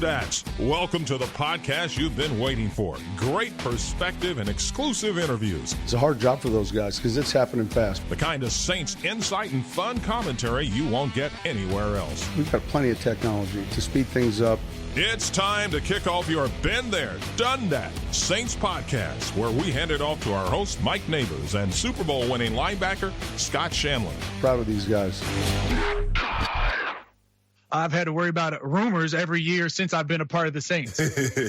Dudettes. Welcome to the podcast you've been waiting for. Great perspective and exclusive interviews. It's a hard job for those guys because it's happening fast. The kind of Saints insight and fun commentary you won't get anywhere else. We've got plenty of technology to speed things up. It's time to kick off your Been There, Done That Saints podcast, where we hand it off to our host, Mike Nabors, and Super Bowl winning linebacker, Scott Shanle. Proud of these guys. I've had to worry about rumors every year since I've been a part of the Saints.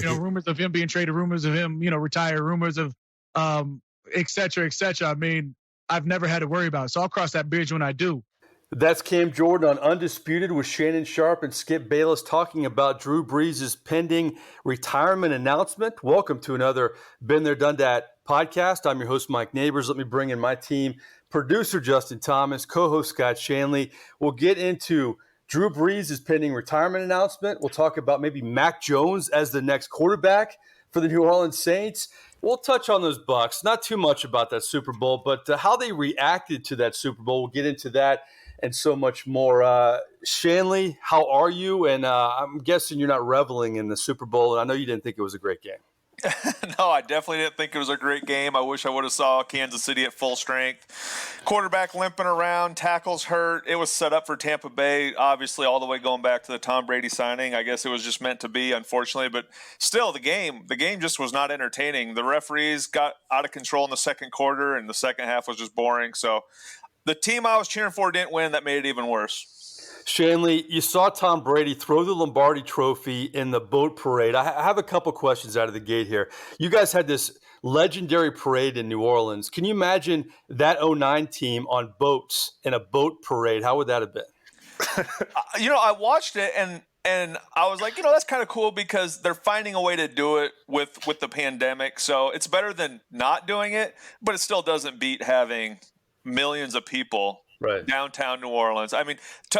Rumors of him being traded, rumors of him, retire, rumors of et cetera, et cetera. I mean, I've never had to worry about it. So I'll cross that bridge when I do. That's Cam Jordan on Undisputed with Shannon Sharp and Skip Bayless talking about Drew Brees' pending retirement announcement. Welcome to another Been There, Done That podcast. I'm your host, Mike Nabors. Let me bring in my team, producer Justin Thomas, co-host Scott Shanle. We'll get into Drew Brees' pending retirement announcement. We'll talk about maybe Mac Jones as the next quarterback for the New Orleans Saints. We'll touch on those Bucs. Not too much about that Super Bowl, but how they reacted to that Super Bowl. We'll get into that and so much more. Shanle, how are you? And I'm guessing you're not reveling in the Super Bowl, and I know you didn't think it was a great game. No, I definitely didn't think it was a great game. I wish I would have saw Kansas City at full strength. Quarterback limping around, tackles hurt. It was set up for Tampa Bay, obviously, all the way going back to the Tom Brady signing. I guess it was just meant to be, unfortunately. But still, the game just was not entertaining. The referees got out of control in the second quarter, and the second half was just boring. So the team I was cheering for didn't win. That made it even worse. Shanle, you saw Tom Brady throw the Lombardi Trophy in the boat parade. I have a couple questions out of the gate here. You guys had this legendary parade in New Orleans. Can you imagine that 2009 team on boats in a boat parade? How would that have been? I watched it and I was like, that's kind of cool because they're finding a way to do it with the pandemic. So it's better than not doing it, but it still doesn't beat having millions of people downtown New Orleans. I mean,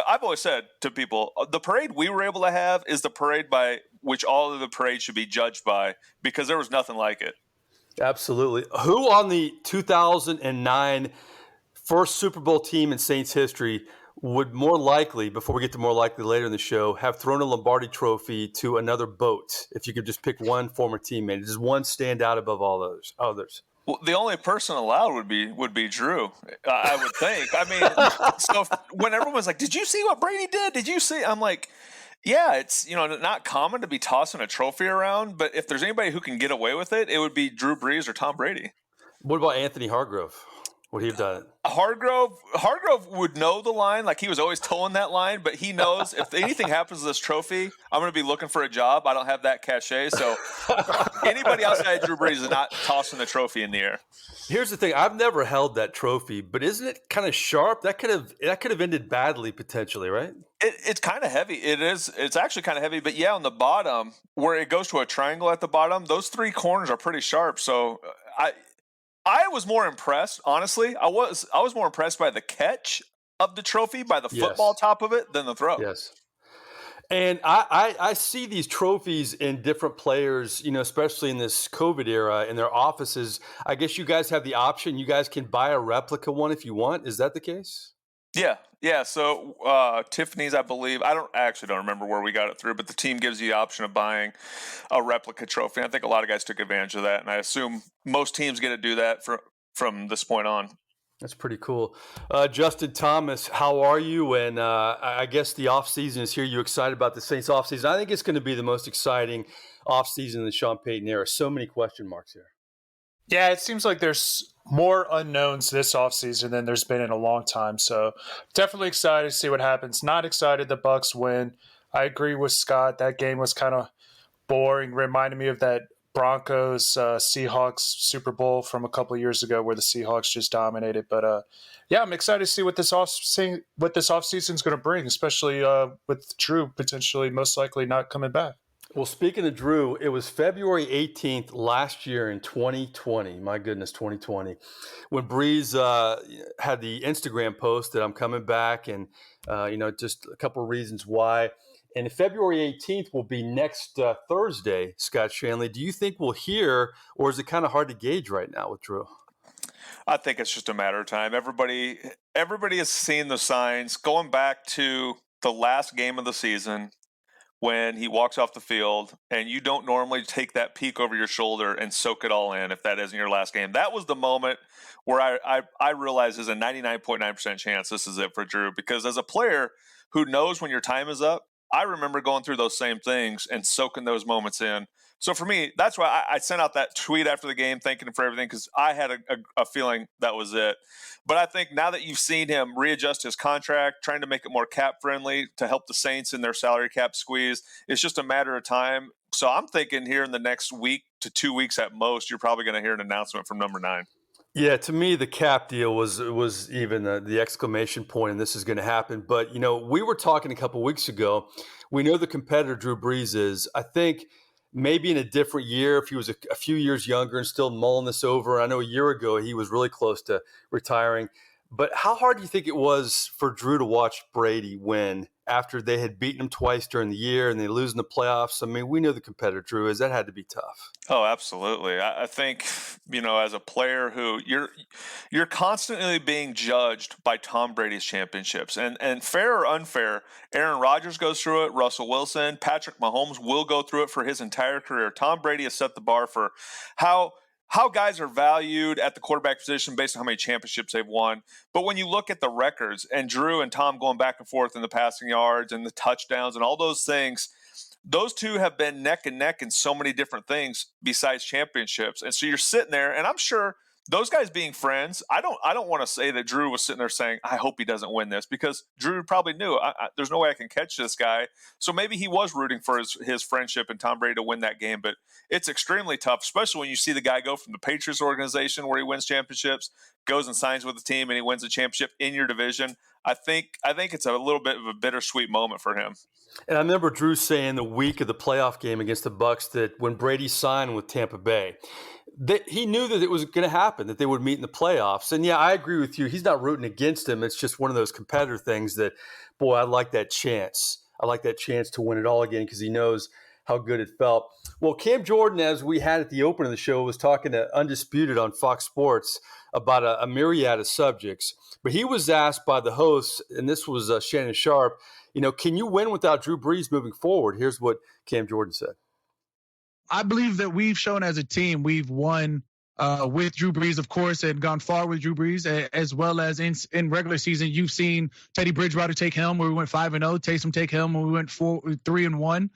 I've always said to people, the parade we were able to have is the parade by which all of the parades should be judged by, because there was nothing like it. Absolutely. Who on the 2009 first Super Bowl team in Saints history would more likely, before we get to more likely later in the show, have thrown a Lombardi Trophy to another boat? If you could just pick one former teammate, does one stand out above all those others? Well, the only person allowed would be Drew, I would think. I mean, so when everyone's like, "Did you see what Brady did? Did you see?" I'm like, "Yeah, it's not common to be tossing a trophy around, but if there's anybody who can get away with it, it would be Drew Brees or Tom Brady." What about Anthony Hargrove? Would he have done it? Hargrove would know the line, like he was always towing that line, but he knows if anything happens to this trophy, I'm going to be looking for a job. I don't have that cachet, so anybody outside Drew Brees is not tossing the trophy in the air. Here's the thing: I've never held that trophy, but isn't it kind of sharp? That could have ended badly potentially, right? It's kind of heavy. It is. It's actually kind of heavy, but yeah, on the bottom where it goes to a triangle at the bottom, those three corners are pretty sharp. So I was more impressed, honestly. I was more impressed by the catch of the trophy, by the football top of it, than the throw. Yes. And I see these trophies in different players, especially in this COVID era, in their offices. I guess you guys have the option. You guys can buy a replica one if you want. Is that the case? Yeah. So Tiffany's, I believe, I don't remember where we got it through, but the team gives you the option of buying a replica trophy. And I think a lot of guys took advantage of that, and I assume most teams get to do that from this point on. That's pretty cool. Justin Thomas, how are you? And I guess the offseason is here. You excited about the Saints offseason? I think it's going to be the most exciting offseason in the Sean Payton era. So many question marks here. Yeah, it seems like there's more unknowns this offseason than there's been in a long time. So definitely excited to see what happens. Not excited the Bucs win. I agree with Scott. That game was kind of boring. Reminded me of that Broncos Seahawks Super Bowl from a couple of years ago where the Seahawks just dominated. But yeah, I'm excited to see what this offseason is going to bring, especially with Drew potentially most likely not coming back. Well, speaking of Drew, it was February 18th last year in 2020. My goodness, 2020, when Brees had the Instagram post that I'm coming back, and just a couple of reasons why. And February 18th will be next Thursday, Scott Shanle. Do you think we'll hear, or is it kind of hard to gauge right now with Drew? I think it's just a matter of time. Everybody has seen the signs. Going back to the last game of the season, when he walks off the field, and you don't normally take that peek over your shoulder and soak it all in if that isn't your last game. That was the moment where I realized there's a 99.9% chance this is it for Drew, because as a player who knows when your time is up, I remember going through those same things and soaking those moments in. So for me, that's why I sent out that tweet after the game thanking him for everything, because I had a feeling that was it. But I think now that you've seen him readjust his contract, trying to make it more cap friendly to help the Saints in their salary cap squeeze, it's just a matter of time. So I'm thinking here in the next week to 2 weeks at most, you're probably going to hear an announcement from number 9. Yeah, to me, the cap deal was even the exclamation point, and this is going to happen. But, we were talking a couple weeks ago. We know the competitor Drew Brees is. I think maybe in a different year, if he was a few years younger and still mulling this over. I know a year ago he was really close to retiring. But how hard do you think it was for Drew to watch Brady win after they had beaten him twice during the year and they lose in the playoffs? I mean, we know the competitor Drew is. That had to be tough. Oh, absolutely. I think, as a player who you're constantly being judged by Tom Brady's championships, and fair or unfair, Aaron Rodgers goes through it. Russell Wilson, Patrick Mahomes will go through it for his entire career. Tom Brady has set the bar for how guys are valued at the quarterback position based on how many championships they've won. But when you look at the records and Drew and Tom going back and forth in the passing yards and the touchdowns and all those things, those two have been neck and neck in so many different things besides championships. And so you're sitting there, and I'm sure those guys being friends, I don't want to say that Drew was sitting there saying, I hope he doesn't win this, because Drew probably knew there's no way I can catch this guy. So maybe he was rooting for his friendship and Tom Brady to win that game. But it's extremely tough, especially when you see the guy go from the Patriots organization where he wins championships, goes and signs with the team, and he wins a championship in your division. I think it's a little bit of a bittersweet moment for him. And I remember Drew saying the week of the playoff game against the Bucs that when Brady signed with Tampa Bay, that he knew that it was going to happen, that they would meet in the playoffs. And yeah, I agree with you. He's not rooting against him. It's just one of those competitor things that, boy, I like that chance. I like that chance to win it all again because he knows how good it felt. Well, Cam Jordan, as we had at the open of the show, was talking to Undisputed on Fox Sports about a myriad of subjects. But he was asked by the host, and this was Shannon Sharp, can you win without Drew Brees moving forward? Here's what Cam Jordan said. I believe that we've shown as a team, we've won with Drew Brees, of course, and gone far with Drew Brees, as well as in regular season. You've seen Teddy Bridgewater take him where we went 5-0, Taysom take him when we went 3-1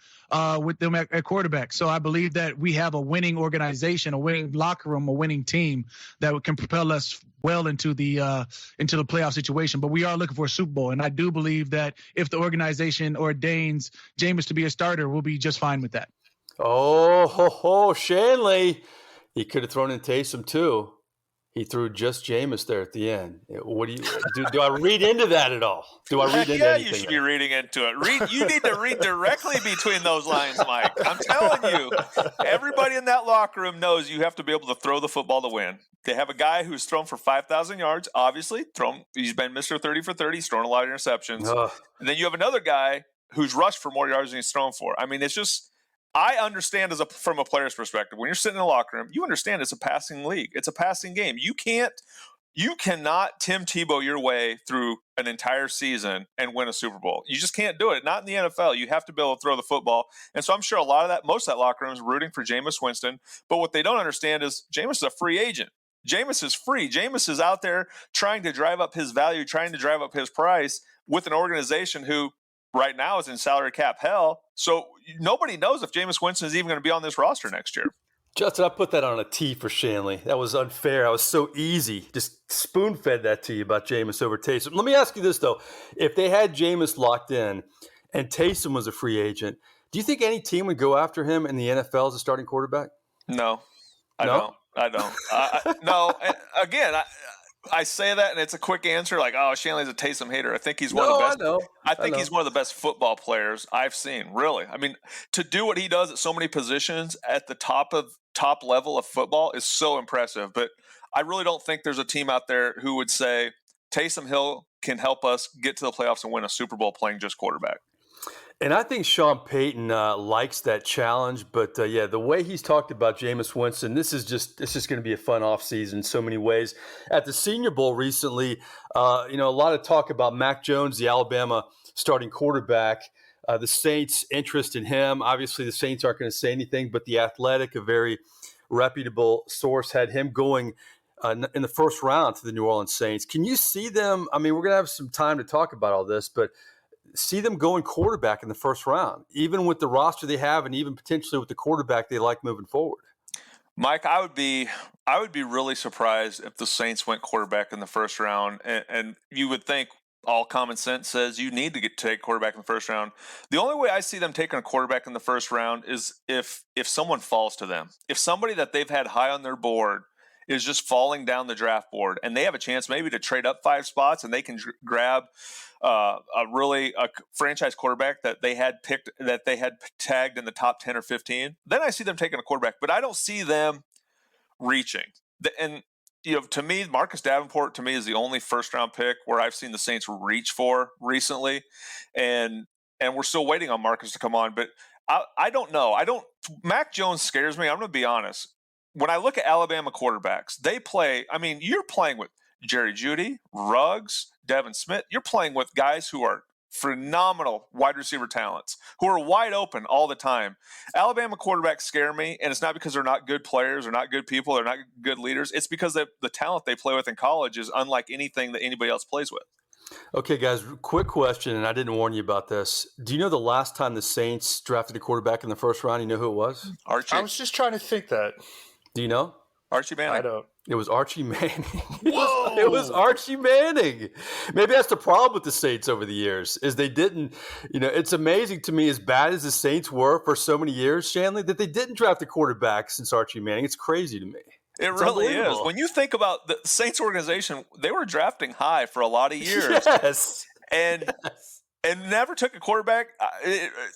with them at quarterback. So I believe that we have a winning organization, a winning locker room, a winning team that can propel us well into the playoff situation. But we are looking for a Super Bowl, and I do believe that if the organization ordains Jameis to be a starter, we'll be just fine with that. Oh, Shanle. He could have thrown in Taysom too. He threw just Jameis there at the end. What do you do? I read into that at all? Do I read into anything? Yeah, you should be reading into it. You need to read directly between those lines, Mike. I'm telling you, everybody in that locker room knows you have to be able to throw the football to win. They have a guy who's thrown for 5,000 yards. Obviously, he's been Mr. 30 for 30. He's thrown a lot of interceptions. And then you have another guy who's rushed for more yards than he's thrown for. I mean, it's just. I understand from a player's perspective, when you're sitting in a locker room, you understand it's a passing league. It's a passing game. You cannot Tim Tebow your way through an entire season and win a Super Bowl. You just can't do it. Not in the NFL. You have to be able to throw the football. And so I'm sure most of that locker room is rooting for Jameis Winston. But what they don't understand is Jameis is a free agent. Jameis is free. Jameis is out there trying to drive up his value, trying to drive up his price with an organization who right now is in salary cap hell. So nobody knows if Jameis Winston is even going to be on this roster next year. Justin, I put that on a T for Shanle. That was unfair. I was so easy. Just spoon-fed that to you about Jameis over Taysom. Let me ask you this, though. If they had Jameis locked in and Taysom was a free agent, do you think any team would go after him in the NFL as a starting quarterback? No, I don't. No, again, I say that, and it's a quick answer, like, "Oh, Shanley's a Taysom hater." I think he's one of the best. I think he's one of the best football players I've seen. Really, I mean, to do what he does at so many positions at the top level of football is so impressive. But I really don't think there's a team out there who would say Taysom Hill can help us get to the playoffs and win a Super Bowl playing just quarterback. And I think Sean Payton likes that challenge. But, the way he's talked about Jameis Winston, this is going to be a fun offseason in so many ways. At the Senior Bowl recently, a lot of talk about Mac Jones, the Alabama starting quarterback. the Saints' interest in him. Obviously, the Saints aren't going to say anything, but The Athletic, a very reputable source, had him going in the first round to the New Orleans Saints. Can you see them? I mean, we're going to have some time to talk about all this, but see them going quarterback in the first round, even with the roster they have and even potentially with the quarterback they like moving forward? Mike, I would be really surprised if the Saints went quarterback in the first round, and you would think all common sense says you need to take quarterback in the first round. The only way I see them taking a quarterback in the first round is if someone falls to them. If somebody that they've had high on their board is just falling down the draft board, and they have a chance maybe to trade up 5 spots, and they can grab a franchise quarterback that they had picked, that they had tagged in the top 10 or 15, then I see them taking a quarterback. But I don't see them reaching. And to me, Marcus Davenport to me is the only first round pick where I've seen the Saints reach for recently, and we're still waiting on Marcus to come on. But I don't know. Mac Jones scares me. I'm going to be honest. When I look at Alabama quarterbacks, they play. I mean, you're playing with Jerry Jeudy, Ruggs, Devin Smith. You're playing with guys who are phenomenal wide receiver talents, who are wide open all the time. Alabama quarterbacks scare me, and it's not because they're not good players or not good people, they're not good leaders. It's because the talent they play with in college is unlike anything that anybody else plays with. Okay, guys, quick question, and I didn't warn you about this. Do you know the last time the Saints drafted a quarterback in the first round? You know who it was? Archie. I was just trying to think that. Do you know? Archie Manning. I don't. It was Archie Manning. Whoa! It was Archie Manning. Maybe that's the problem with the Saints over the years, is they didn't, it's amazing to me, as bad as the Saints were for so many years, Shanle, that they didn't draft a quarterback since Archie Manning. It's crazy to me. It really is. When you think about the Saints organization, they were drafting high for a lot of years. Yes. And never took a quarterback.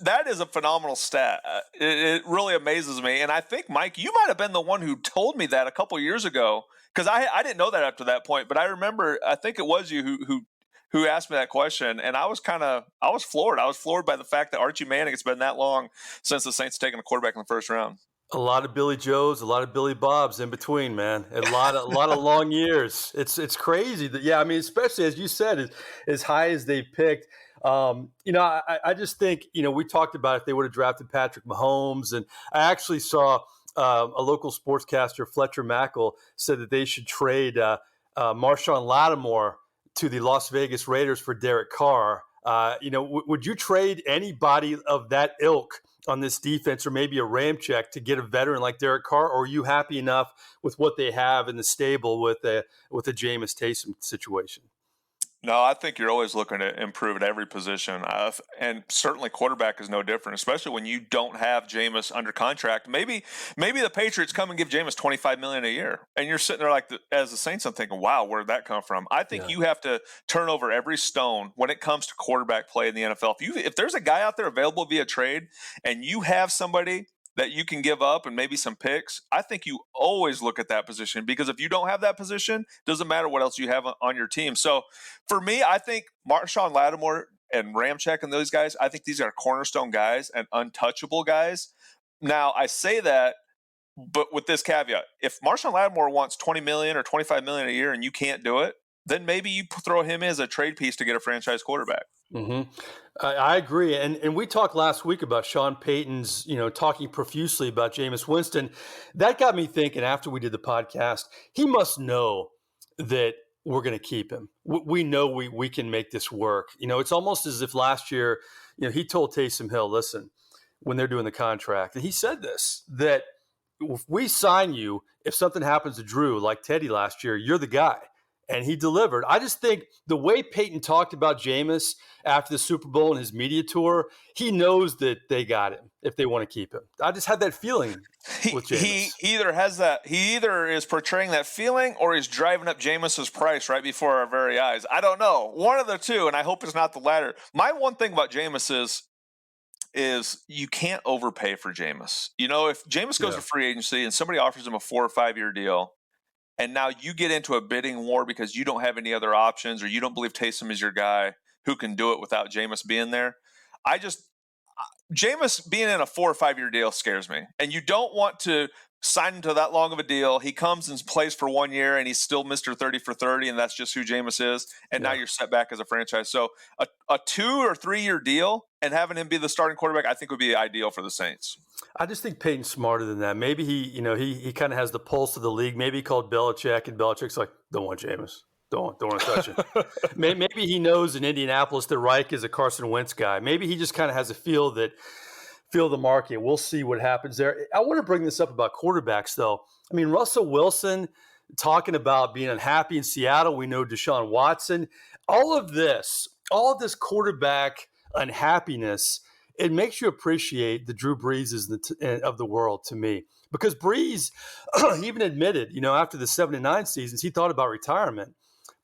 That is a phenomenal stat. It really amazes me. And I think, Mike, you might have been the one who told me that a couple years ago, because I didn't know that up to that point. But I remember, I think it was you who asked me that question, and I was floored. I was floored by the fact that Archie Manning, it's been that long since the Saints taken a quarterback in the first round. A lot of Billy Joes, a lot of Billy Bobs in between, man. A lot of long years. It's crazy that, I mean, especially as you said, as high as they picked. I just think, we talked about if they would have drafted Patrick Mahomes, and I actually saw a local sportscaster, Fletcher Mackel, said that they should trade Marshawn Lattimore to the Las Vegas Raiders for Derek Carr. Would you trade anybody of that ilk on this defense, or maybe a Ramczyk, to get a veteran like Derek Carr, or are you happy enough with what they have in the stable with a Jameis Taysom situation? No, I think you're always looking to improve at every position. And certainly quarterback is no different, especially when you don't have Jameis under contract. Maybe the Patriots come and give Jameis $25 million a year. And you're sitting there as the Saints, I'm thinking, wow, where did that come from? I think you have to turn over every stone when it comes to quarterback play in the NFL. If there's a guy out there available via trade and you have somebody that you can give up and maybe some picks, I think you always look at that position, because if you don't have that position, doesn't matter what else you have on your team. So for me, I think Marshawn Lattimore and Ramczyk and those guys, I think these are cornerstone guys and untouchable guys. Now, I say that, but with this caveat: if Marshawn Lattimore wants $20 million or $25 million a year and you can't do it, then maybe you throw him as a trade piece to get a franchise quarterback. Mm-hmm. I agree. And we talked last week about Sean Payton's, talking profusely about Jameis Winston. That got me thinking after we did the podcast, he must know that we're going to keep him. We know we can make this work. It's almost as if last year, he told Taysom Hill, listen, when they're doing the contract, and he said this, that if we sign you, if something happens to Drew, like Teddy last year, you're the guy. And he delivered. I just think the way Peyton talked about Jameis after the Super Bowl and his media tour, he knows that they got him if they want to keep him. I just had that feeling with Jameis. He either is portraying that feeling, or he's driving up Jameis's price right before our very eyes. I don't know. One of the two, and I hope it's not the latter. My one thing about Jameis is you can't overpay for Jameis. If Jameis goes to free agency and somebody offers him a 4 or 5 year deal, and now you get into a bidding war because you don't have any other options, or you don't believe Taysom is your guy who can do it without Jameis being there. Jameis being in a 4 or 5 year deal scares me. And you don't want to sign him to that long of a deal. He comes and plays for 1 year, and he's still Mr. 30 for 30, and that's just who Jameis is. And now you're set back as a franchise. So a 2 or 3 year deal and having him be the starting quarterback, I think would be ideal for the Saints. I just think Peyton's smarter than that. Maybe he kind of has the pulse of the league. Maybe he called Belichick, and Belichick's like, don't want Jameis. Don't want to touch it. Maybe he knows in Indianapolis that Reich is a Carson Wentz guy. Maybe he just kind of has a feel the market. We'll see what happens there. I want to bring this up about quarterbacks, though. I mean, Russell Wilson talking about being unhappy in Seattle. We know Deshaun Watson. All of this quarterback unhappiness, it makes you appreciate the Drew Breeses of the world to me. Because Brees, he even admitted, after the 7-9 seasons, he thought about retirement.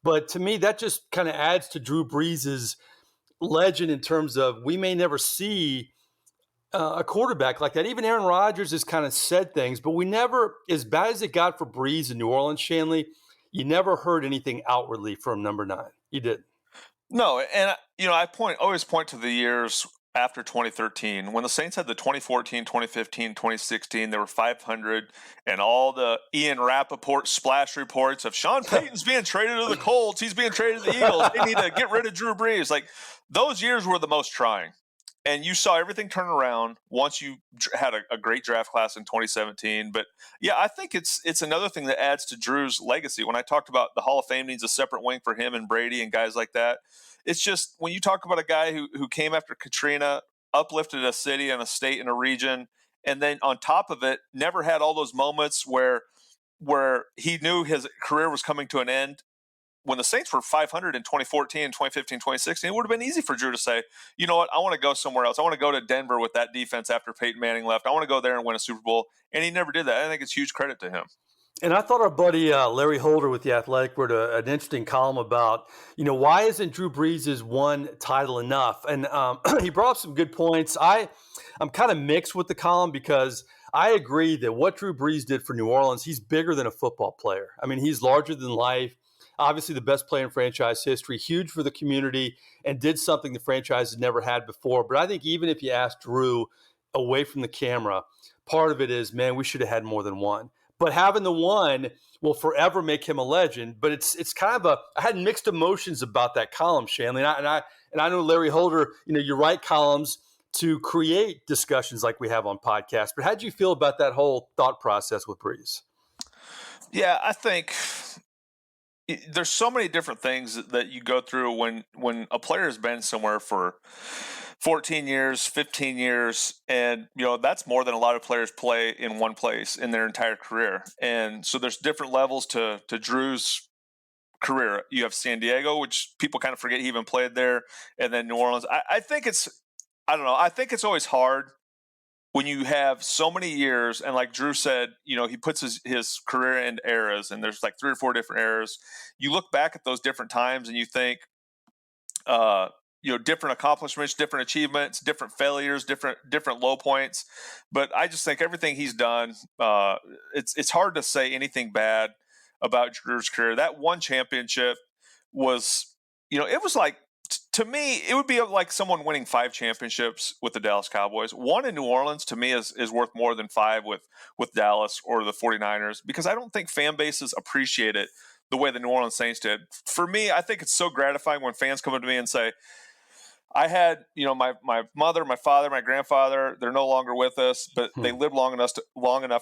But to me, that just kind of adds to Drew Brees' legend in terms of we may never see a quarterback like that. Even Aaron Rodgers has kind of said things, but we never, as bad as it got for Brees in New Orleans, Shanle, you never heard anything outwardly from number 9. You didn't. No, and I always point to the years after 2013 when the Saints had the 2014, 2015, 2016. They were 500, and all the Ian Rappaport splash reports of Sean Payton's being traded to the Colts. He's being traded to the Eagles. They need to get rid of Drew Brees. Like, those years were the most trying. And you saw everything turn around once you had a great draft class in 2017. But yeah, I think it's another thing that adds to Drew's legacy. When I talked about the Hall of Fame needs a separate wing for him and Brady and guys like that, it's just when you talk about a guy who came after Katrina, uplifted a city and a state and a region, and then on top of it, never had all those moments where he knew his career was coming to an end. When the Saints were 500 in 2014, 2015, 2016, it would have been easy for Drew to say, you know what, I want to go somewhere else. I want to go to Denver with that defense after Peyton Manning left. I want to go there and win a Super Bowl. And he never did that. I think it's huge credit to him. And I thought our buddy Larry Holder with The Athletic wrote an interesting column about, why isn't Drew Brees' one title enough? And he brought up some good points. I'm kind of mixed with the column because I agree that what Drew Brees did for New Orleans, he's bigger than a football player. I mean, he's larger than life. Obviously, the best player in franchise history, huge for the community, and did something the franchise has never had before. But I think even if you ask Drew away from the camera, part of it is, man, we should have had more than one. But having the one will forever make him a legend. But it's kind of I had mixed emotions about that column, Shanle. And I know Larry Holder, you write columns to create discussions like we have on podcasts. But how did you feel about that whole thought process with Brees? Yeah, I think there's so many different things that you go through when a player has been somewhere for 14 years, 15 years, and that's more than a lot of players play in one place in their entire career. And so there's different levels to Drew's career. You have San Diego, which people kind of forget he even played there, and then New Orleans. I think it's always hard when you have so many years, and like Drew said, he puts his career into eras, and there's like 3 or 4 different eras. You look back at those different times and you think, different accomplishments, different achievements, different failures, different low points. But I just think everything he's done, it's hard to say anything bad about Drew's career. That one championship was, it was like, to me, it would be like someone winning 5 championships with the Dallas Cowboys. 1 in New Orleans, to me, is worth more than 5 with Dallas or the 49ers, because I don't think fan bases appreciate it the way the New Orleans Saints did. For me, I think it's so gratifying when fans come up to me and say, I had, my mother, my father, my grandfather, they're no longer with us, but they lived long enough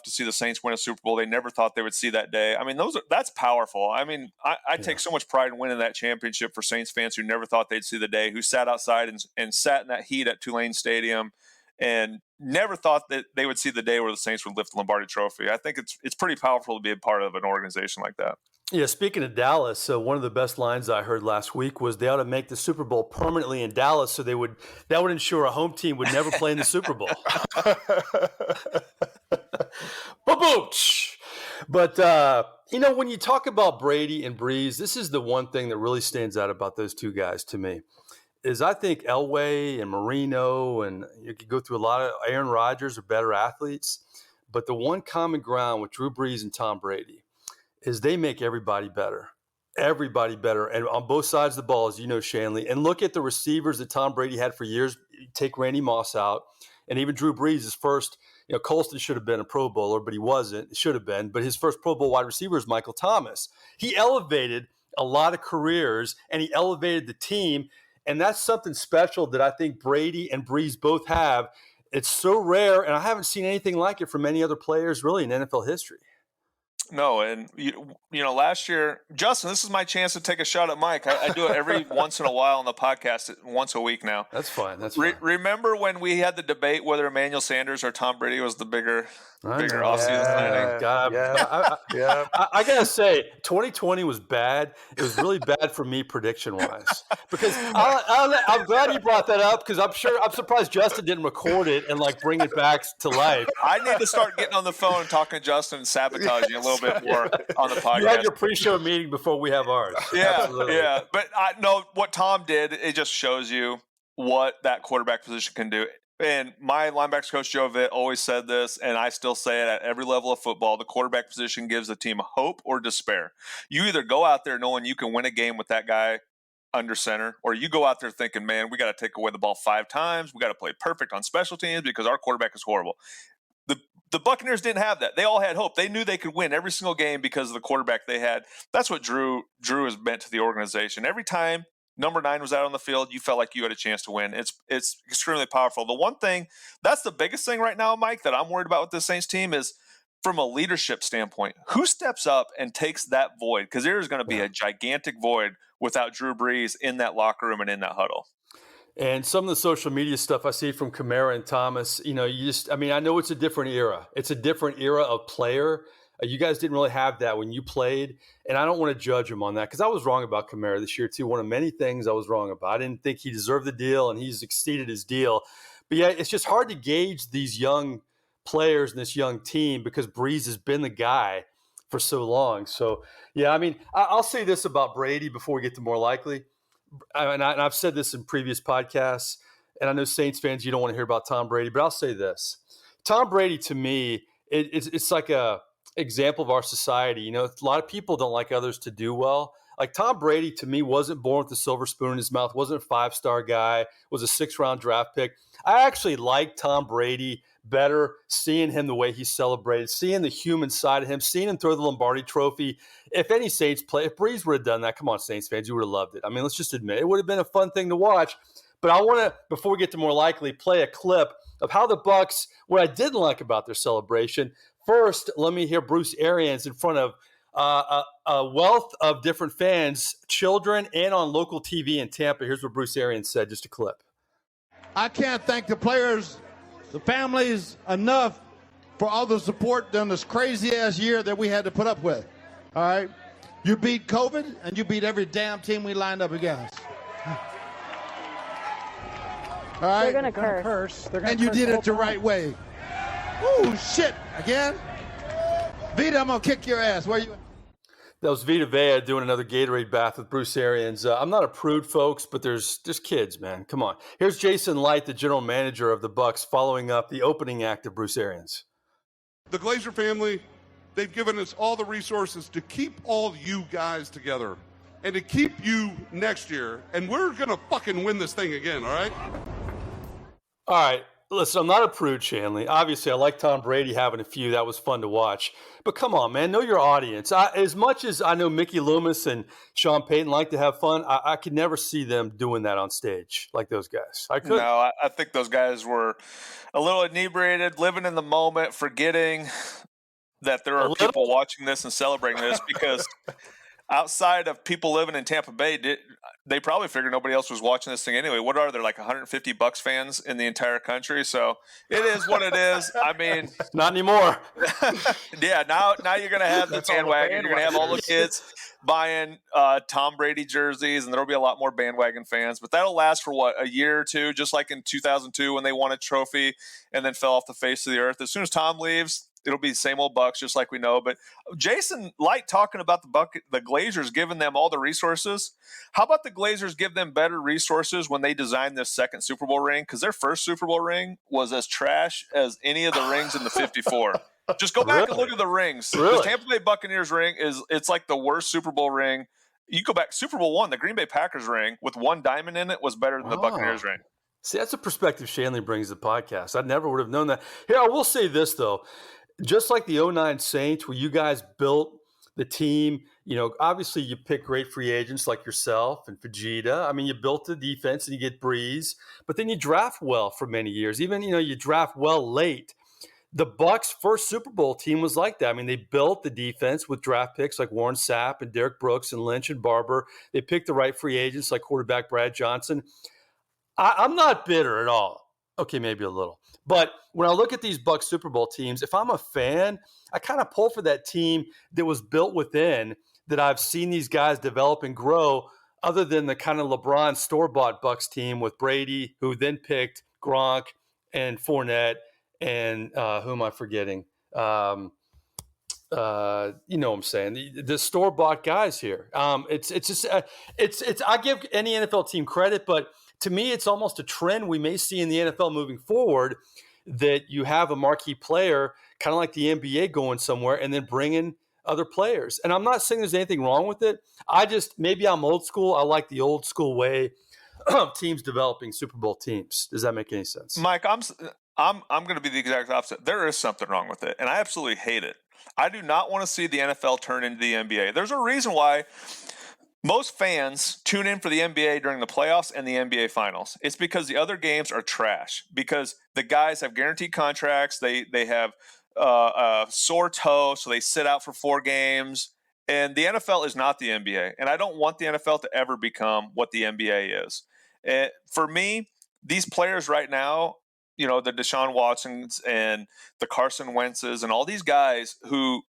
to see the Saints win a Super Bowl. They never thought they would see that day. I mean, that's powerful. I mean, I take so much pride in winning that championship for Saints fans who never thought they'd see the day, who sat outside and sat in that heat at Tulane Stadium and never thought that they would see the day where the Saints would lift the Lombardi Trophy. I think it's pretty powerful to be a part of an organization like that. Yeah, speaking of Dallas, one of the best lines I heard last week was they ought to make the Super Bowl permanently in Dallas, so that would ensure a home team would never play in the Super Bowl. Ba-boom! But when you talk about Brady and Brees, this is the one thing that really stands out about those two guys to me. Is I think Elway and Marino, and you could go through a lot of Aaron Rodgers are better athletes, but the one common ground with Drew Brees and Tom Brady is they make everybody better. Everybody better. And on both sides of the ball, as you know, Shanle. And look at the receivers that Tom Brady had for years. Take Randy Moss out. And even Drew Brees, his first Colston should have been a Pro Bowler, but he wasn't. Should have been. But his first Pro Bowl wide receiver is Michael Thomas. He elevated a lot of careers, and he elevated the team. And that's something special that I think Brady and Brees both have. It's so rare, and I haven't seen anything like it from any other players really in NFL history. No, and last year, Justin, this is my chance to take a shot at Mike. I do it every once in a while on the podcast, once a week now. That's fine. That's fine. Remember when we had the debate whether Emmanuel Sanders or Tom Brady was the bigger offseason signing? I gotta say, 2020 was bad. It was really bad for me prediction-wise. Because I'm glad you brought that up, because I'm surprised Justin didn't record it and bring it back to life. I need to start getting on the phone and talking to Justin and sabotaging a little bit more on the podcast. You had your pre-show meeting before we have ours. Yeah. But I know what Tom did. It just shows you what that quarterback position can do. And my linebackers coach, Joe Vitt, always said this, and I still say it at every level of football. The quarterback position gives the team hope or despair. You either go out there knowing you can win a game with that guy under center, or you go out there thinking, man, we got to take away the ball 5 times. We got to play perfect on special teams because our quarterback is horrible. The Buccaneers didn't have that. They all had hope. They knew they could win every single game because of the quarterback they had. That's what Drew has meant to the organization. Every time number 9 was out on the field, you felt like you had a chance to win. It's extremely powerful. The one thing, that's the biggest thing right now, Mike, that I'm worried about with the Saints team is from a leadership standpoint, who steps up and takes that void? Because there's going to be a gigantic void without Drew Brees in that locker room and in that huddle. And some of the social media stuff I see from Kamara and Thomas, I know it's a different era. It's a different era of player. You guys didn't really have that when you played, and I don't want to judge him on that because I was wrong about Kamara this year too. One of many things I was wrong about. I didn't think he deserved the deal, and he's exceeded his deal. But yeah, it's just hard to gauge these young players and this young team because Brees has been the guy for so long. So, yeah, I'll say this about Brady before we get to more likely. And I've said this in previous podcasts, and I know Saints fans, you don't want to hear about Tom Brady, but I'll say this. Tom Brady, to me, it's like a example of our society. A lot of people don't like others to do well. Like Tom Brady, to me, wasn't born with a silver spoon in his mouth, wasn't a 5-star guy, was a 6th-round draft pick. I actually like Tom Brady better, seeing him the way he celebrated, seeing the human side of him, seeing him throw the Lombardi trophy. If any Saints if Brees would have done that, come on, Saints fans, you would have loved it. Let's just admit it would have been a fun thing to watch. But I want to, before we get to more likely, play a clip of how the Bucs, what I didn't like about their celebration. First, let me hear Bruce Arians in front of a wealth of different fans, children, and on local TV in Tampa. Here's what Bruce Arians said, just a clip. I can't thank the players, the families enough for all the support during this crazy-ass year that we had to put up with, all right? You beat COVID, and you beat every damn team we lined up against. All right? They're going to curse. And you did it the right way. Ooh, shit, again? Vita, I'm going to kick your ass. Where you? That was Vita Vea doing another Gatorade bath with Bruce Arians. I'm not a prude, folks, but there's kids, man. Come on. Here's Jason Light, the general manager of the Bucs, following up the opening act of Bruce Arians. The Glazer family, they've given us all the resources to keep all you guys together and to keep you next year. And we're going to fucking win this thing again, all right? All right. Listen, I'm not a prude, Shanle. Obviously, I like Tom Brady having a few. That was fun to watch. But come on, man. Know your audience. As much as I know Mickey Loomis and Sean Payton like to have fun, I could never see them doing that on stage like those guys. I couldn't. No, I think those guys were a little inebriated, living in the moment, forgetting that there are people watching this and celebrating this because outside of people living in Tampa Bay, they probably figured nobody else was watching this thing anyway. What are there, like 150 Bucs fans in the entire country? So it is what it is. Not anymore. Yeah, now you're going to have the bandwagon. You're going to have all the kids buying Tom Brady jerseys, and there'll be a lot more bandwagon fans. But that'll last for, a year or two, just like in 2002 when they won a trophy and then fell off the face of the earth. As soon as Tom leaves, it'll be the same old Bucs, just like we know. But Jason Light talking about the Glazers giving them all the resources. How about the Glazers give them better resources when they designed this second Super Bowl ring? Because their first Super Bowl ring was as trash as any of the rings in the 54. Just go back and look at the rings. Really? The Tampa Bay Buccaneers ring it's like the worst Super Bowl ring. You go back, Super Bowl I, the Green Bay Packers ring with one diamond in it was better than the Buccaneers ring. See, that's a perspective Shanle brings to the podcast. I never would have known that. Here, I will say this, though. Just like the 09 Saints, where you guys built the team, obviously you pick great free agents like yourself and Fajita. I mean, you built the defense and you get Brees, but then you draft well for many years. Even, you draft well late. The Bucs' first Super Bowl team was like that. I mean, they built the defense with draft picks like Warren Sapp and Derek Brooks and Lynch and Barber. They picked the right free agents like quarterback Brad Johnson. I'm not bitter at all. Okay, maybe a little. But when I look at these Bucs Super Bowl teams, if I'm a fan, I kind of pull for that team that was built within, that I've seen these guys develop and grow, other than the kind of LeBron store-bought Bucs team with Brady, who then picked Gronk and Fournette and who am I forgetting? You know what I'm saying? The store-bought guys here. It's just I give any NFL team credit, but to me, it's almost a trend we may see in the NFL moving forward, that you have a marquee player, kind of like the NBA, going somewhere and then bringing other players. And I'm not saying there's anything wrong with it. Maybe I'm old school. I like the old school way of teams developing Super Bowl teams. Does that make any sense? Mike, I'm going to be the exact opposite. There is something wrong with it, and I absolutely hate it. I do not want to see the NFL turn into the NBA. There's a reason why most fans tune in for the NBA during the playoffs and the NBA finals. It's because the other games are trash, because the guys have guaranteed contracts. They have a sore toe, so they sit out for 4 games. And the NFL is not the NBA. And I don't want the NFL to ever become what the NBA is. For me, these players right now, the Deshaun Watsons and the Carson Wentzes and all these guys who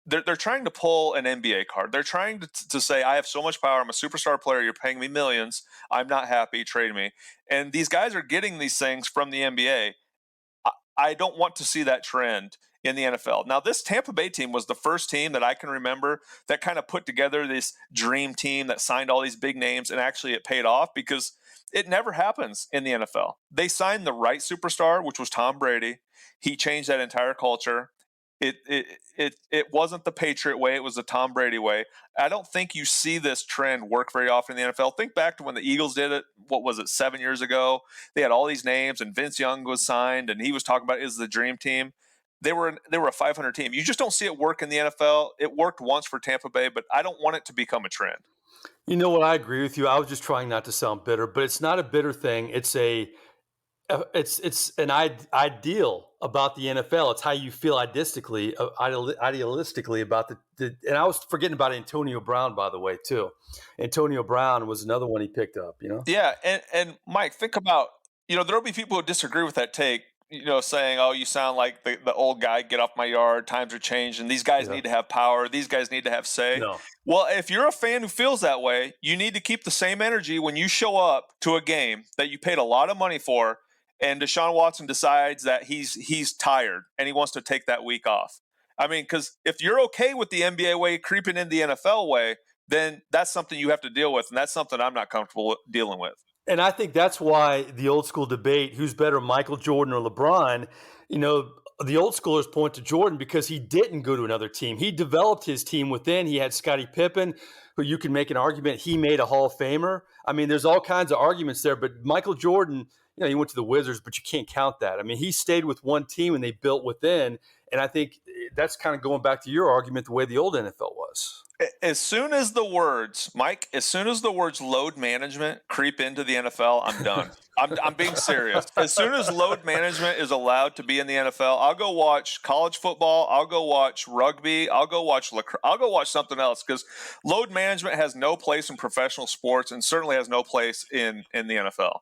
they're trying to pull an NBA card. They're trying to say, I have so much power. I'm a superstar player. You're paying me millions. I'm not happy. Trade me. And these guys are getting these things from the NBA. I don't want to see that trend in the NFL. Now, this Tampa Bay team was the first team that I can remember that kind of put together this dream team that signed all these big names, and actually it paid off, because it never happens in the NFL. They signed the right superstar, which was Tom Brady. He changed that entire culture. It wasn't the Patriot way. It was the Tom Brady way. I don't think you see this trend work very often in the NFL. Think back to when the Eagles did it. What was it, 7 years ago? They had all these names, and Vince Young was signed, and he was talking about, is the dream team. They were a 500 team. You just don't see it work in the NFL. It worked once for Tampa Bay, but I don't want it to become a trend. You know what? I agree with you. I was just trying not to sound bitter, but it's not a bitter thing. It's an ideal about the NFL. It's how you feel idealistically about the and I was forgetting about Antonio Brown, by the way, too. Antonio Brown was another one he picked up, Yeah, and Mike, think about, there'll be people who disagree with that take, saying, oh, you sound like the old guy, get off my yard, times are changing, these guys need to have power, these guys need to have say. No. Well, if you're a fan who feels that way, you need to keep the same energy when you show up to a game that you paid a lot of money for, and Deshaun Watson decides that he's tired and he wants to take that week off. I mean, because if you're okay with the NBA way creeping in the NFL way, then that's something you have to deal with, and that's something I'm not comfortable dealing with. And I think that's why the old school debate, who's better, Michael Jordan or LeBron, the old schoolers point to Jordan because he didn't go to another team. He developed his team within. He had Scottie Pippen, who you can make an argument he made a Hall of Famer. I mean, there's all kinds of arguments there, but Michael Jordan, he went to the Wizards, but you can't count that. I mean, he stayed with one team and they built within. And I think that's kind of going back to your argument, the way the old NFL was. As soon as the words load management creep into the NFL, I'm done. I'm being serious. As soon as load management is allowed to be in the NFL, I'll go watch college football. I'll go watch rugby. I'll go watch lacrosse. I'll go watch something else, because load management has no place in professional sports and certainly has no place in the NFL.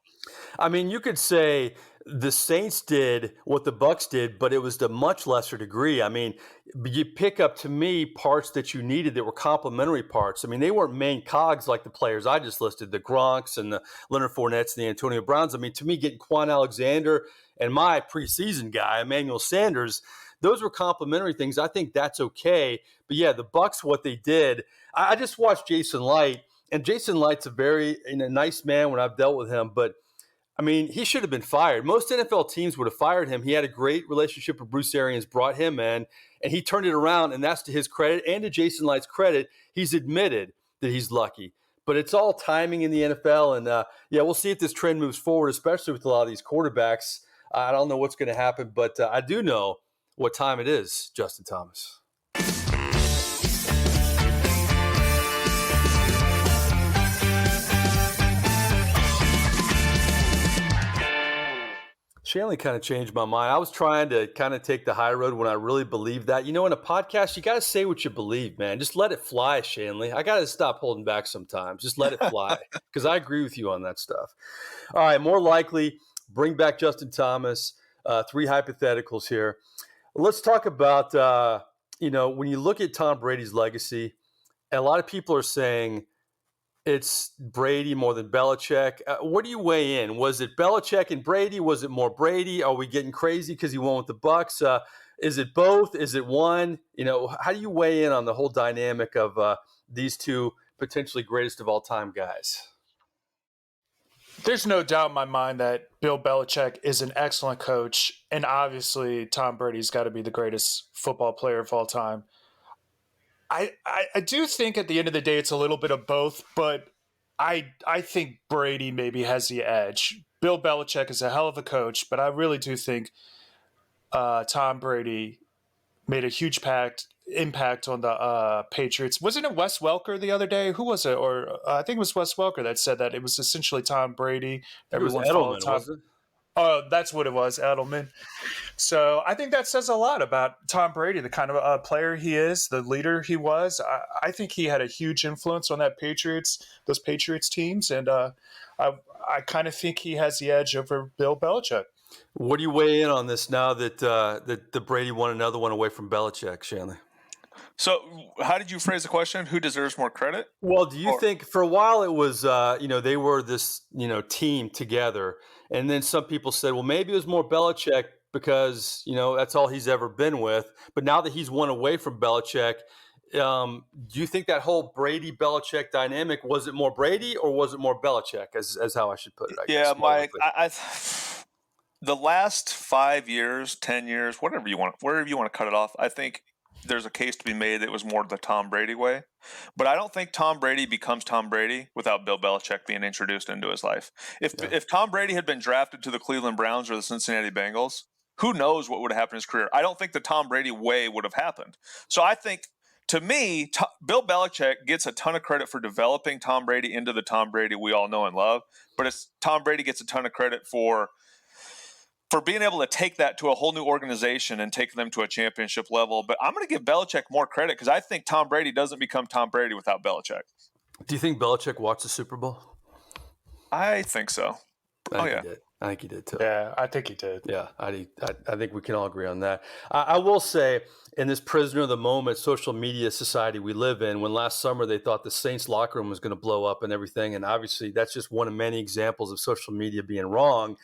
I mean, you could say the Saints did what the Bucs did, but it was to much lesser degree. I mean, you pick up, to me, parts that you needed that were complementary parts. I mean, they weren't main cogs like the players I just listed, the Gronks and the Leonard Fournettes and the Antonio Browns. I mean, to me, getting Quan Alexander and my preseason guy, Emmanuel Sanders, those were complementary things. I think that's okay. But yeah, the Bucs, what they did, I just watched Jason Light, and Jason Light's a very nice man when I've dealt with him, but I mean, he should have been fired. Most NFL teams would have fired him. He had a great relationship with Bruce Arians, brought him in, and he turned it around, and that's to his credit and to Jason Light's credit. He's admitted that he's lucky. But it's all timing in the NFL. And, we'll see if this trend moves forward, especially with a lot of these quarterbacks. I don't know what's going to happen, but I do know what time it is, Justin Thomas. Shanle kind of changed my mind. I was trying to kind of take the high road when I really believed that. In a podcast, you got to say what you believe, man. Just let it fly, Shanle. I got to stop holding back sometimes. Just let it fly because I agree with you on that stuff. All right, more likely, bring back Justin Thomas. 3 hypotheticals here. Let's talk about, when you look at Tom Brady's legacy, a lot of people are saying it's Brady more than Belichick. What do you weigh in? Was it Belichick and Brady? Was it more Brady? Are we getting crazy because he won with the Bucs? Is it both? Is it one? How do you weigh in on the whole dynamic of these two potentially greatest of all time guys? There's no doubt in my mind that Bill Belichick is an excellent coach, and obviously Tom Brady's got to be the greatest football player of all time. I do think at the end of the day it's a little bit of both, but I think Brady maybe has the edge. Bill Belichick is a hell of a coach, but I really do think Tom Brady made a huge impact on the Patriots. Wasn't it Wes Welker the other day? Who was it? Or I think it was Wes Welker that said that it was essentially Tom Brady. Everyone followed Tom. Was it? Oh, that's what it was, Edelman. So I think that says a lot about Tom Brady, the kind of player he is, the leader he was. I think he had a huge influence on those Patriots teams, and I kind of think he has the edge over Bill Belichick. What do you weigh in on this now that the Brady won another one away from Belichick, Shanle? So how did you phrase the question? Who deserves more credit? Well, do you think for a while it was, they were this, team together. And then some people said, well, maybe it was more Belichick because, that's all he's ever been with. But now that he's won away from Belichick, do you think that whole Brady-Belichick dynamic, was it more Brady or was it more Belichick as how I should put it? I guess, Mike, the last 5 years, 10 years, wherever you want to cut it off, I think there's a case to be made that it was more the Tom Brady way. But I don't think Tom Brady becomes Tom Brady without Bill Belichick being introduced into his life. If Tom Brady had been drafted to the Cleveland Browns or the Cincinnati Bengals, who knows what would have happened in his career? I don't think the Tom Brady way would have happened. So I think, to me, Bill Belichick gets a ton of credit for developing Tom Brady into the Tom Brady we all know and love. But Tom Brady gets a ton of credit for being able to take that to a whole new organization and take them to a championship level. But I'm going to give Belichick more credit because I think Tom Brady doesn't become Tom Brady without Belichick. Do you think Belichick watched the Super Bowl? I think so. I think he did too. Yeah, I think he did. Yeah, I think we can all agree on that. I will say, in this prisoner of the moment social media society we live in, when last summer they thought the Saints locker room was going to blow up and everything, and obviously that's just one of many examples of social media being wrong.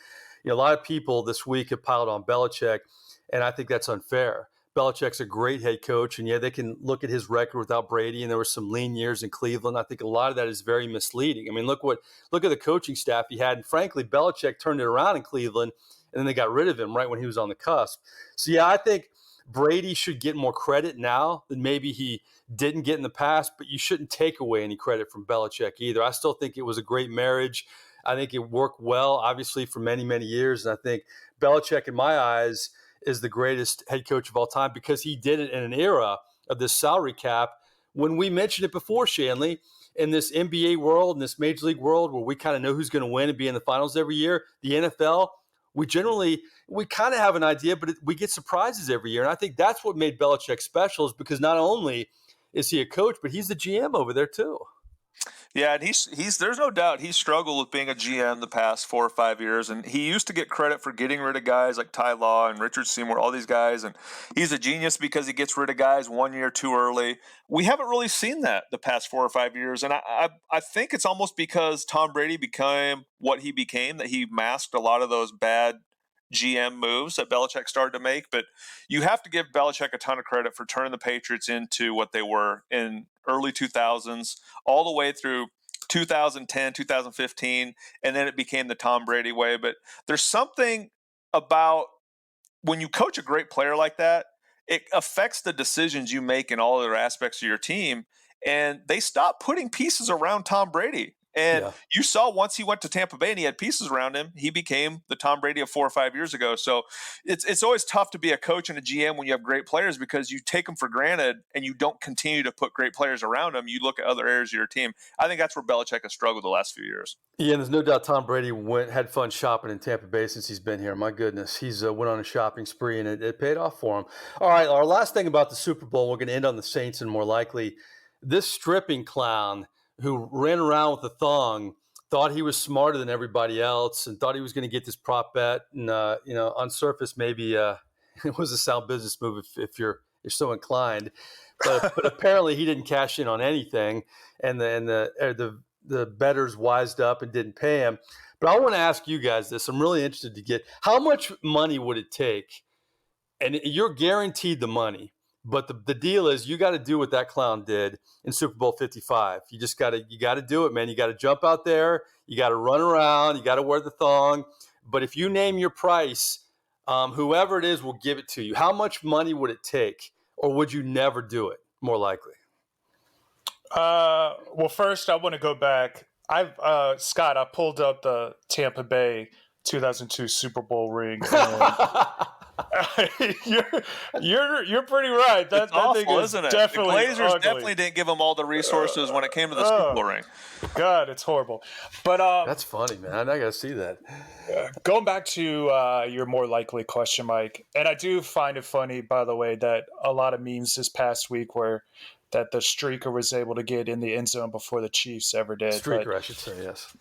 A lot of people this week have piled on Belichick, and I think that's unfair. Belichick's a great head coach, and they can look at his record without Brady, and there were some lean years in Cleveland. I think a lot of that is very misleading. I mean, look at the coaching staff he had, and frankly, Belichick turned it around in Cleveland, and then they got rid of him right when he was on the cusp. So, I think Brady should get more credit now than maybe he didn't get in the past, but you shouldn't take away any credit from Belichick either. I still think it was a great marriage. I think it worked well, obviously, for many, many years. And I think Belichick, in my eyes, is the greatest head coach of all time because he did it in an era of this salary cap. When we mentioned it before, Shanle, in this NBA world, in this Major League world where we kind of know who's going to win and be in the finals every year, the NFL, we kind of have an idea, but we get surprises every year. And I think that's what made Belichick special, is because not only is he a coach, but he's the GM over there too. Yeah, and he's there's no doubt he struggled with being a GM the past 4 or 5 years, and he used to get credit for getting rid of guys like Ty Law and Richard Seymour, all these guys, and he's a genius because he gets rid of guys 1 year too early. We haven't really seen that the past 4 or 5 years, and I think it's almost because Tom Brady became what he became that he masked a lot of those bad GM moves that Belichick started to make. But you have to give Belichick a ton of credit for turning the Patriots into what they were in early 2000s all the way through 2010, 2015, and then it became the Tom Brady way. But there's something about when you coach a great player like that, it affects the decisions you make in all other aspects of your team. and they stopped putting pieces around Tom Brady. And you saw once he went to Tampa Bay and he had pieces around him, he became the Tom Brady of 4 or 5 years ago. So it's always tough to be a coach and a GM when you have great players because you take them for granted and you don't continue to put great players around them. You look at other areas of your team. I think that's where Belichick has struggled the last few years. Yeah, and there's no doubt Tom Brady had fun shopping in Tampa Bay since he's been here. My goodness, he's went on a shopping spree, and it paid off for him. All right, our last thing about the Super Bowl, we're going to end on the Saints and more likely this stripping clown who ran around with a thong thought he was smarter than everybody else and thought he was going to get this prop bet. And, on surface, maybe it was a sound business move if you're so inclined. But apparently he didn't cash in on anything. And the bettors wised up and didn't pay him. But I want to ask you guys this. I'm really interested to get how much money would it take? And you're guaranteed the money. But the deal is you got to do what that clown did in Super Bowl 55. You got to do it, man. You got to jump out there. You got to run around. You got to wear the thong. But if you name your price, whoever it is will give it to you. How much money would it take, or would you never do it? More likely. Well, first I want to go back. Scott, I pulled up the Tampa Bay 2002 Super Bowl ring. You're pretty right. That awful, thing is isn't it? definitely the Glazers ugly. Definitely didn't give them all the resources when it came to the Super Bowl ring. God, it's horrible. But that's funny, man. I got to see that. Going back to your more likely question, Mike, and I do find it funny, by the way, that a lot of memes this past week were that the streaker was able to get in the end zone before the Chiefs ever did. Streaker, I should say, yes.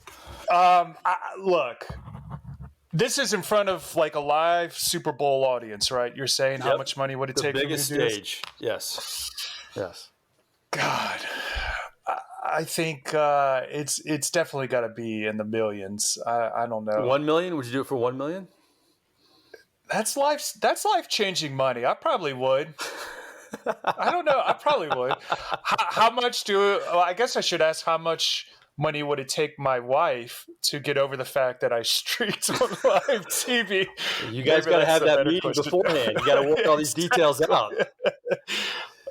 Look. This is in front of like a live Super Bowl audience, right? You're saying how much money would it take? The biggest stage, yes. God, I think it's definitely got to be in the millions. I don't know. 1 million? Would you do it for 1 million? That's life-changing money. I probably would. I don't know. I probably would. How much I guess I should ask how much money would it take my wife to get over the fact that I streaked on live TV? You guys got to have that meeting beforehand. You got to work all these details out.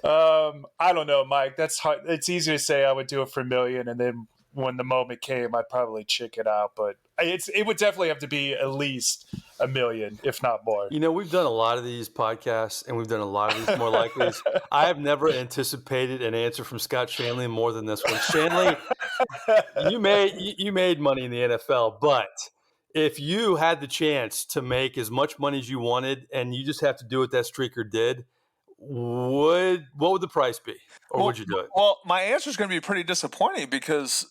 I don't know, Mike. That's hard. It's easy to say I would do it for $1 million, and then when the moment came, I'd probably chick it out. But it would definitely have to be at least $1 million, if not more. We've done a lot of these podcasts, and we've done a lot of these more likelies. I have never anticipated an answer from Scott Shanle more than this one. Shanle, you made money in the NFL, but if you had the chance to make as much money as you wanted, and you just have to do what that streaker did, what would the price be, or would you do it? Well, my answer is going to be pretty disappointing because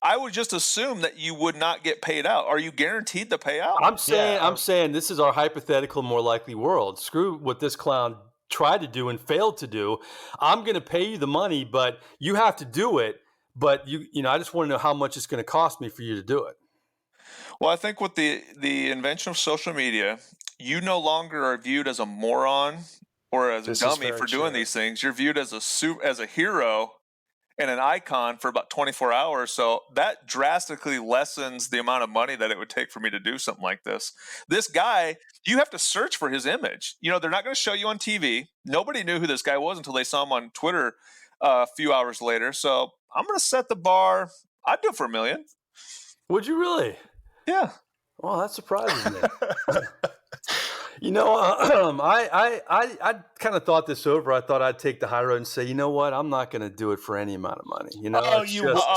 I would just assume that you would not get paid out. Are you guaranteed the payout? I'm saying this is our hypothetical, more likely world. Screw what this clown tried to do and failed to do. I'm going to pay you the money, but you have to do it. But I just want to know how much it's going to cost me for you to do it. Well, I think with the invention of social media, you no longer are viewed as a moron or as a dummy for doing these things. You're viewed as a hero and an icon for about 24 hours. So that drastically lessens the amount of money that it would take for me to do something like this. This guy, you have to search for his image. They're not going to show you on TV. Nobody knew who this guy was until they saw him on Twitter a few hours later. So I'm going to set the bar. I'd do it for $1 million. Would you really? Yeah. Well, that surprises me. I kind of thought this over. I thought I'd take the high road and say, you know what? I'm not going to do it for any amount of money.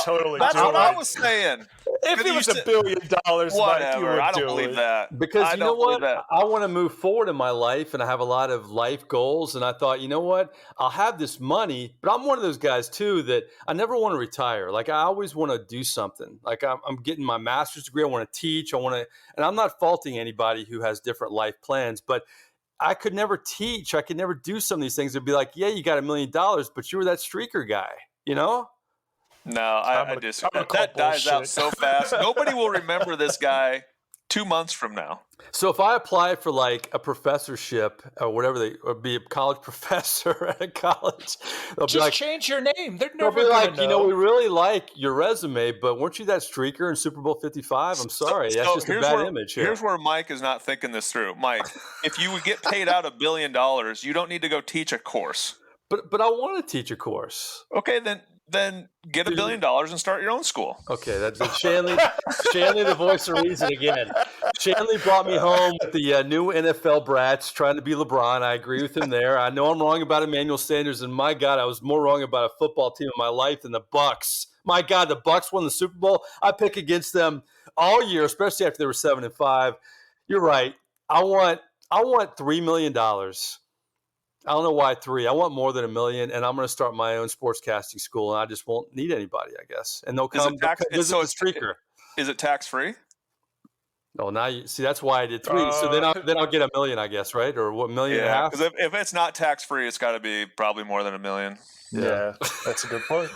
Totally. That's what I was saying. If it was $1 billion, whatever. Mike, I don't believe that. Because you know what? I want to move forward in my life, and I have a lot of life goals. And I thought, you know what? I'll have this money, but I'm one of those guys too that I never want to retire. Like I always want to do something. Like I'm getting my master's degree. I want to teach. And I'm not faulting anybody who has different life plans, but I could never teach. I could never do some of these things. It'd be like, yeah, you got $1 million, but you were that streaker guy, No, I disagree. That dies out so fast. Nobody will remember this guy 2 months from now. So if I apply for like a professorship or whatever, or be a college professor at a college, they'll just be like, change your name. They're they'll never be like, know. we really like your resume, but weren't you that streaker in Super Bowl 55? I'm sorry, that's just a bad image here. Here's where Mike is not thinking this through. Mike, if you would get paid out $1 billion, you don't need to go teach a course. But I want to teach a course. Okay, then get $1 billion and start your own school. Okay, that's it. Shanle, the voice of reason again. Shanle brought me home with the new NFL brats trying to be LeBron. I agree with him there. I know I'm wrong about Emmanuel Sanders, and my God, I was more wrong about a football team in my life than the Bucs. My God, the Bucs won the Super Bowl. I pick against them all year, especially after they were 7-5. You're right. I want $3 million. I don't know why 3. I want more than $1 million, and I'm going to start my own sportscasting school, and I just won't need anybody, I guess. And they'll come visit the streaker. Is it tax free? Oh, now you see. That's why I did 3. So then I'll get $1 million, I guess, right? Or what, $1.5 million? Yeah, because if it's not tax free, it's got to be probably more than $1 million. Yeah, that's a good point.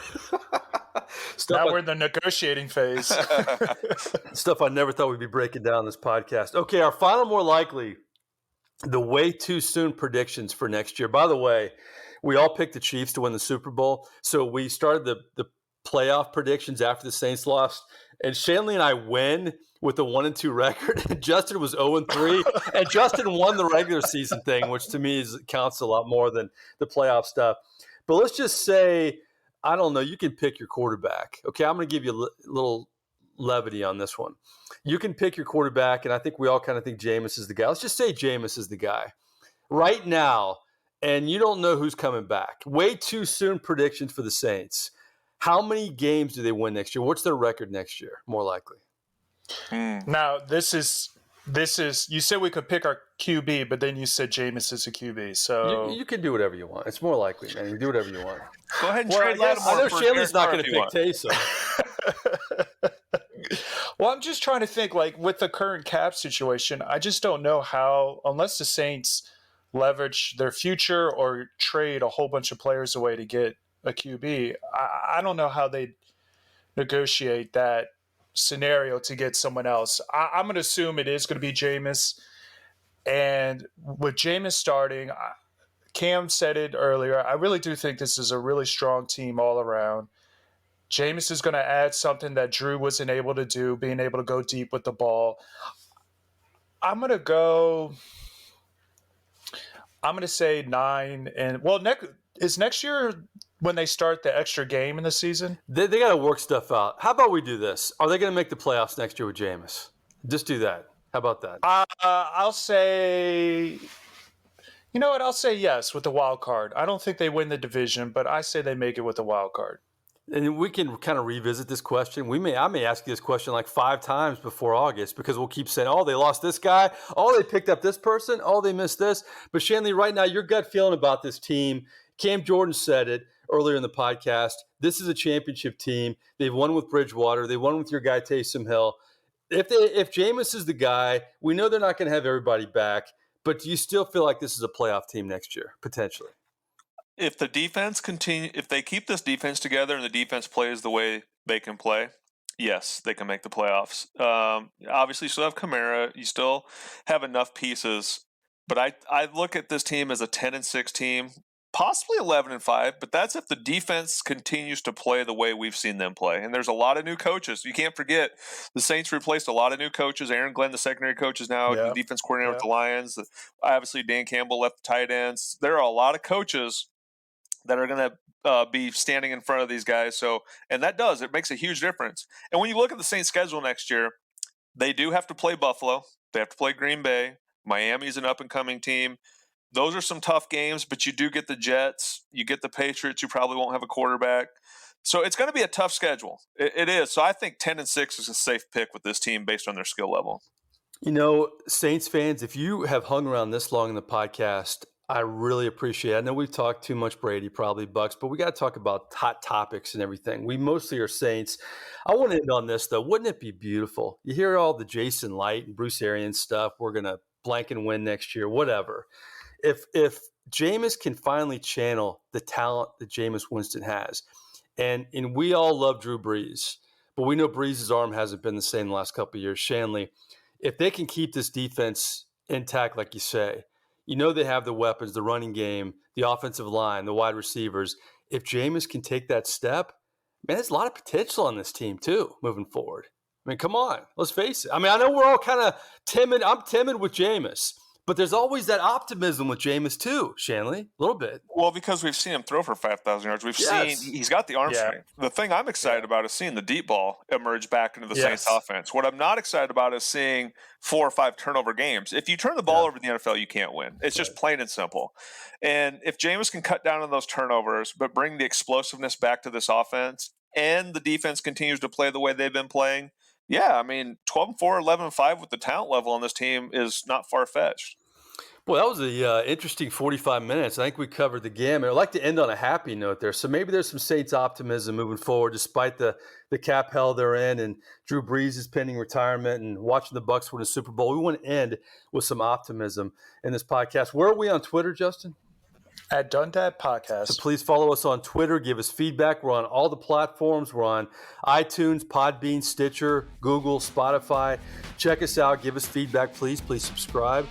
Now we're in the negotiating phase. Stuff I never thought we'd be breaking down this podcast. Okay, our final more likely. The way too soon predictions for next year. By the way, we all picked the Chiefs to win the Super Bowl. So we started the playoff predictions after the Saints lost. And Shanle and I win with a 1-2 record. And Justin was 0-3. And Justin won the regular season thing, which to me counts a lot more than the playoff stuff. But let's just say, I don't know, you can pick your quarterback. Okay, I'm going to give you a little levity on this one. You can pick your quarterback, and I think we all kind of think Jameis is the guy. Let's just say Jameis is the guy right now, and you don't know who's coming back. Way too soon predictions for the Saints. How many games do they win next year? What's their record next year, more likely? Now, this is you said we could pick our QB, but then you said Jameis is a QB. So you can do whatever you want. It's more likely, man. You can do whatever you want. Go ahead and trade Lattimore. I know Shanley's not going to pick Taysom. Well, I'm just trying to think, like, with the current cap situation, I just don't know how, unless the Saints leverage their future or trade a whole bunch of players away to get a QB, I don't know how they negotiate that scenario to get someone else. I'm going to assume it is going to be Jameis. And with Jameis starting, Cam said it earlier, I really do think this is a really strong team all around. Jameis is going to add something that Drew wasn't able to do, being able to go deep with the ball. I'm going to say 9. And well, next year when they start the extra game in the season? They got to work stuff out. How about we do this? Are they going to make the playoffs next year with Jameis? Just do that. How about that? I'll say, you know what? I'll say yes with the wild card. I don't think they win the division, but I say they make it with the wild card. And we can kind of revisit this question. I may ask you this question like 5 times before August because we'll keep saying, oh, they lost this guy. Oh, they picked up this person. Oh, they missed this. But Shanle, right now, your gut feeling about this team, Cam Jordan said it earlier in the podcast. This is a championship team. They've won with Bridgewater. They won with your guy, Taysom Hill. If Jameis is the guy, we know they're not going to have everybody back. But do you still feel like this is a playoff team next year, potentially? If the defense if they keep this defense together and the defense plays the way they can play, yes, they can make the playoffs. Obviously, you still have Kamara. You still have enough pieces. But I look at this team as a 10-6 team, possibly 11-5. But that's if the defense continues to play the way we've seen them play. And there's a lot of new coaches. You can't forget the Saints replaced a lot of new coaches. Aaron Glenn, the secondary coach, is now the defense coordinator with the Lions. Obviously, Dan Campbell left the tight ends. There are a lot of coaches that are going to be standing in front of these guys. And it makes a huge difference. And when you look at the Saints schedule next year, they do have to play Buffalo. They have to play Green Bay. Miami's an up-and-coming team. Those are some tough games, but you do get the Jets. You get the Patriots, who probably won't have a quarterback. So it's going to be a tough schedule. It is. So I think 10-6 is a safe pick with this team based on their skill level. You know, Saints fans, if you have hung around this long in the podcast, I really appreciate it. I know we've talked too much Brady, probably Bucs, but we got to talk about hot topics and everything. We mostly are Saints. I want to end on this, though. Wouldn't it be beautiful? You hear all the Jason Light and Bruce Arians stuff. We're going to blank and win next year, whatever. If Jameis can finally channel the talent that Jameis Winston has, and we all love Drew Brees, but we know Brees' arm hasn't been the same the last couple of years. Shanle, if they can keep this defense intact, like you say, you know they have the weapons, the running game, the offensive line, the wide receivers. If Jameis can take that step, man, there's a lot of potential on this team too, moving forward. I mean, come on, let's face it. I mean, I know we're all kind of timid. I'm timid with Jameis, But there's always that optimism with Jameis too, Shanle, a little bit. Well, because we've seen him throw for 5,000 yards. We've seen he's got the arm strength. The thing I'm excited about is seeing the deep ball emerge back into the Saints offense. What I'm not excited about is seeing 4 or 5 turnover games. If you turn the ball over in the NFL, you can't win. It's just plain and simple. And if Jameis can cut down on those turnovers, but bring the explosiveness back to this offense, and the defense continues to play the way they've been playing, 12-4, 11-5 with the talent level on this team is not far-fetched. Well, that was an interesting 45 minutes. I think we covered the gamut. I'd like to end on a happy note there. So maybe there's some Saints optimism moving forward despite the cap hell they're in and Drew Brees' pending retirement and watching the Bucs win a Super Bowl. We want to end with some optimism in this podcast. Where are we on Twitter, Justin? At Dundad Podcast. So please follow us on Twitter. Give us feedback. We're on all the platforms. We're on iTunes, Podbean, Stitcher, Google, Spotify. Check us out. Give us feedback, please. Please subscribe.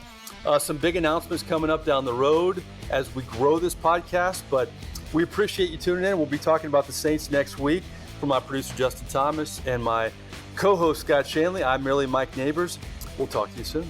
Some big announcements coming up down the road as we grow this podcast, but we appreciate you tuning in. We'll be talking about the Saints next week. For my producer, Justin Thomas, and my co-host, Scott Shanle, I'm merely Mike Nabors. We'll talk to you soon.